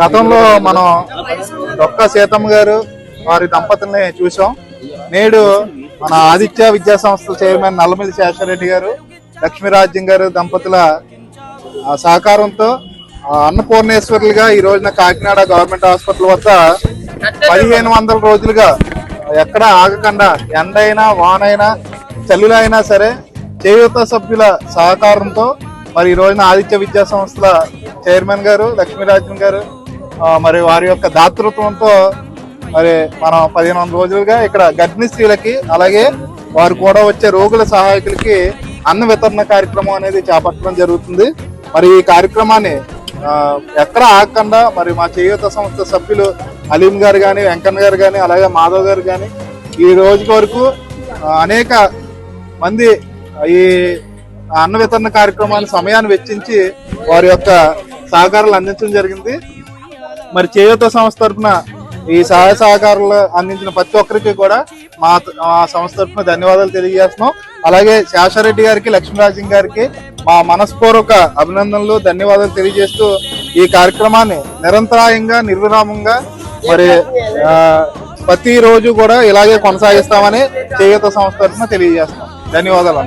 గతంలో మనం డొక్కా సీతమ్మ గారు వారి దంపతుల్ని చూసాం. నేడు మన ఆదిత్య విద్యా సంస్థ చైర్మన్ నల్లమిల్లి శేషారెడ్డి గారు, లక్ష్మీరాజ్యం గారు దంపతుల సహకారంతో అన్నపూర్ణేశ్వర్లుగా ఈ రోజున కాకినాడ గవర్నమెంట్ హాస్పిటల్ వద్ద 1500 రోజులుగా ఎక్కడ ఆగకుండా ఎండైనా వానైనా చల్లులైనా సరే చేయూత సభ్యుల సహకారంతో మరి ఈ రోజున ఆదిత్య విద్యా సంస్థల చైర్మన్ గారు లక్ష్మీరాజ్యం గారు మరి వారి యొక్క దాతృత్వంతో మరి మనం 1500 రోజులుగా ఇక్కడ గర్భిణీ స్త్రీలకి అలాగే వారు కూడా వచ్చే రోగుల సహాయకులకి అన్న వితరణ కార్యక్రమం అనేది చేపట్టడం జరుగుతుంది. మరి ఈ కార్యక్రమాన్ని ఎక్కడ ఆగకుండా మరి మా చేయూత సంస్థ సభ్యులు అలీం గారు కానీ, వెంకన్న గారు కానీ, అలాగే మాధవ్ గారు కానీ ఈ రోజు వరకు అనేక మంది ఈ అన్న వితరణ కార్యక్రమాన్ని సమయాన్ని వెచ్చించి వారి యొక్క సహకారాలు అందించడం జరిగింది. మరి చేయూత సంస్థ తరఫున ఈ సహాయ సహకారాలు అందించిన ప్రతి ఒక్కరికి కూడా మా సంస్థ తరఫున ధన్యవాదాలు తెలియజేస్తున్నాం. అలాగే శేషారెడ్డి గారికి, లక్ష్మీరాజ్యం గారికి మా మనస్పూర్వక అభినందనలు, ధన్యవాదాలు తెలియజేస్తూ ఈ కార్యక్రమాన్ని నిరంతరాయంగా నిర్విరామంగా మరి ప్రతి రోజు కూడా ఇలాగే కొనసాగిస్తామని చేయూత సంస్థ తరఫున తెలియజేస్తాం. ధన్యవాదాలు.